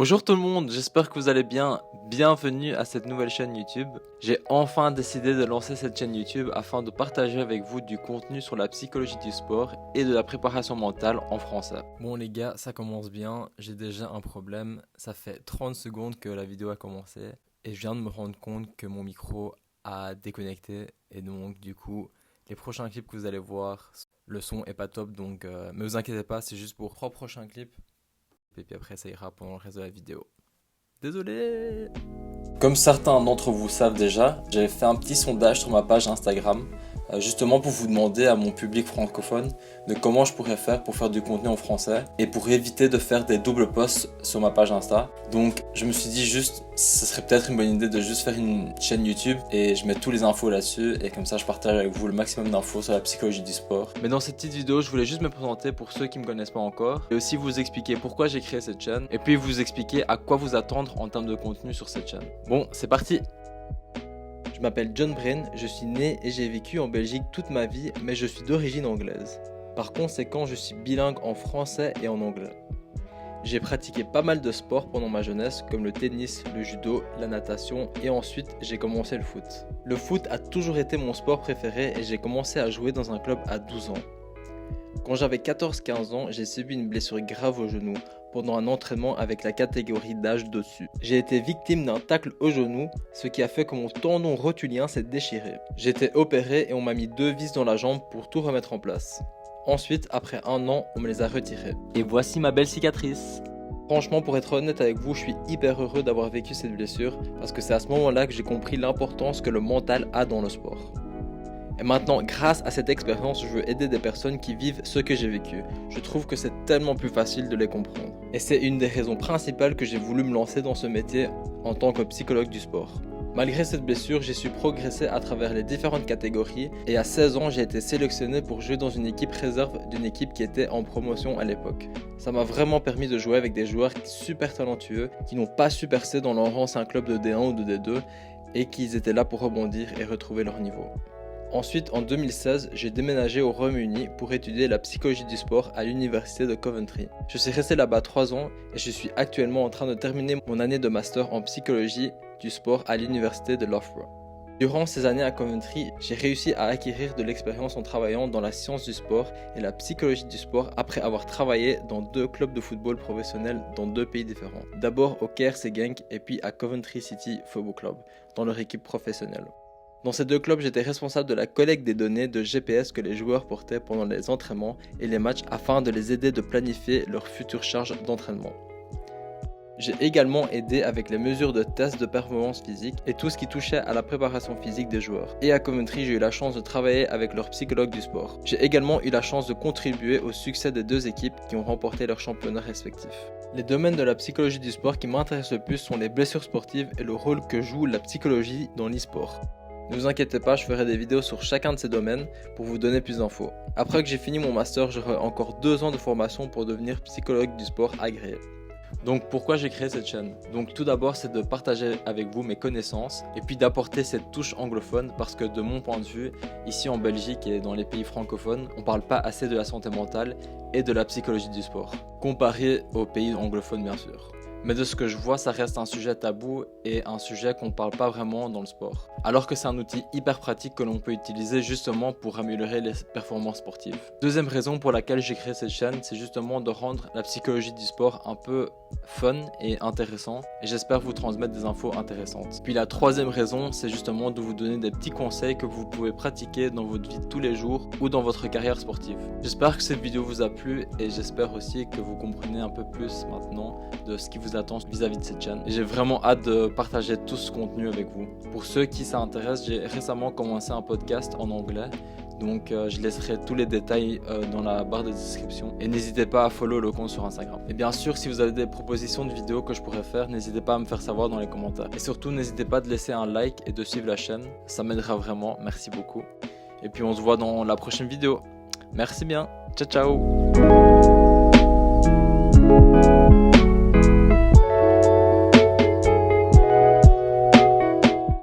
Bonjour tout le monde, j'espère que vous allez bien. Bienvenue à cette nouvelle chaîne YouTube. J'ai enfin décidé de lancer cette chaîne YouTube afin de partager avec vous du contenu sur la psychologie du sport et de la préparation mentale en français. Bon les gars, ça commence bien, j'ai déjà un problème. Ça fait 30 secondes que la vidéo a commencé et je viens de me rendre compte que mon micro a déconnecté. Et donc du coup, les prochains clips que vous allez voir, le son est pas top, donc ne vous inquiétez pas, c'est juste pour 3 prochains clips. Et puis après ça ira pendant le reste de la vidéo. Désolé. Comme certains d'entre vous savent déjà, j'avais fait un petit sondage sur ma page Instagram justement pour vous demander à mon public francophone de comment je pourrais faire pour faire du contenu en français et pour éviter de faire des doubles posts sur ma page Insta. Donc je me suis dit juste, ce serait peut-être une bonne idée de juste faire une chaîne YouTube et je mets tous les infos là-dessus et comme ça je partage avec vous le maximum d'infos sur la psychologie du sport. Mais dans cette petite vidéo, je voulais juste me présenter pour ceux qui me connaissent pas encore et aussi vous expliquer pourquoi j'ai créé cette chaîne et puis vous expliquer à quoi vous attendre en termes de contenu sur cette chaîne. Bon, c'est parti. Je m'appelle John Brain, je suis né et j'ai vécu en Belgique toute ma vie, mais je suis d'origine anglaise. Par conséquent, je suis bilingue en français et en anglais. J'ai pratiqué pas mal de sports pendant ma jeunesse, comme le tennis, le judo, la natation, et ensuite j'ai commencé le foot. Le foot a toujours été mon sport préféré et j'ai commencé à jouer dans un club à 12 ans. Quand j'avais 14-15 ans, j'ai subi une blessure grave au genou pendant un entraînement avec la catégorie d'âge dessus. J'ai été victime d'un tacle au genou, ce qui a fait que mon tendon rotulien s'est déchiré. J'ai été opéré et on m'a mis 2 vis dans la jambe pour tout remettre en place. Ensuite, après 1 an, on me les a retirés. Et voici ma belle cicatrice. Franchement, pour être honnête avec vous, je suis hyper heureux d'avoir vécu cette blessure parce que c'est à ce moment-là que j'ai compris l'importance que le mental a dans le sport. Et maintenant, grâce à cette expérience, je veux aider des personnes qui vivent ce que j'ai vécu. Je trouve que c'est tellement plus facile de les comprendre. Et c'est une des raisons principales que j'ai voulu me lancer dans ce métier en tant que psychologue du sport. Malgré cette blessure, j'ai su progresser à travers les différentes catégories et à 16 ans, j'ai été sélectionné pour jouer dans une équipe réserve d'une équipe qui était en promotion à l'époque. Ça m'a vraiment permis de jouer avec des joueurs super talentueux qui n'ont pas su percer dans leur ancien club de D1 ou de D2 et qui étaient là pour rebondir et retrouver leur niveau. Ensuite, en 2016, j'ai déménagé au Royaume-Uni pour étudier la psychologie du sport à l'université de Coventry. Je suis resté là-bas 3 ans et je suis actuellement en train de terminer mon année de master en psychologie du sport à l'université de Loughborough. Durant ces années à Coventry, j'ai réussi à acquérir de l'expérience en travaillant dans la science du sport et la psychologie du sport après avoir travaillé dans 2 clubs de football professionnels dans 2 pays différents. D'abord au KRC Genk et puis à Coventry City Football Club, dans leur équipe professionnelle. Dans ces 2 clubs, j'étais responsable de la collecte des données de GPS que les joueurs portaient pendant les entraînements et les matchs afin de les aider de planifier leur future charge d'entraînement. J'ai également aidé avec les mesures de tests de performance physique et tout ce qui touchait à la préparation physique des joueurs. Et à Coventry, j'ai eu la chance de travailler avec leur psychologue du sport. J'ai également eu la chance de contribuer au succès des 2 équipes qui ont remporté leurs championnats respectifs. Les domaines de la psychologie du sport qui m'intéressent le plus sont les blessures sportives et le rôle que joue la psychologie dans l'e-sport. Ne vous inquiétez pas, je ferai des vidéos sur chacun de ces domaines pour vous donner plus d'infos. Après que j'ai fini mon master, j'aurai encore 2 ans de formation pour devenir psychologue du sport agréé. Donc pourquoi j'ai créé cette chaîne? Donc tout d'abord c'est de partager avec vous mes connaissances et puis d'apporter cette touche anglophone parce que de mon point de vue, ici en Belgique et dans les pays francophones, on parle pas assez de la santé mentale et de la psychologie du sport, comparé aux pays anglophones bien sûr. Mais de ce que je vois, ça reste un sujet tabou et un sujet qu'on ne parle pas vraiment dans le sport. Alors que c'est un outil hyper pratique que l'on peut utiliser justement pour améliorer les performances sportives. Deuxième raison pour laquelle j'ai créé cette chaîne, c'est justement de rendre la psychologie du sport un peu fun et intéressant. Et j'espère vous transmettre des infos intéressantes. Puis la troisième raison, c'est justement de vous donner des petits conseils que vous pouvez pratiquer dans votre vie de tous les jours ou dans votre carrière sportive. J'espère que cette vidéo vous a plu et j'espère aussi que vous comprenez un peu plus maintenant de ce qui vous attend vis-à-vis de cette chaîne. Et j'ai vraiment hâte de partager tout ce contenu avec vous. Pour ceux qui ça intéresse, j'ai récemment commencé un podcast en anglais. Donc je laisserai tous les détails dans la barre de description. Et n'hésitez pas à follow le compte sur Instagram. Et bien sûr, si vous avez des propositions de vidéos que je pourrais faire, n'hésitez pas à me faire savoir dans les commentaires. Et surtout, n'hésitez pas de laisser un like et de suivre la chaîne. Ça m'aidera vraiment. Merci beaucoup. Et puis on se voit dans la prochaine vidéo. Merci bien. Ciao, ciao.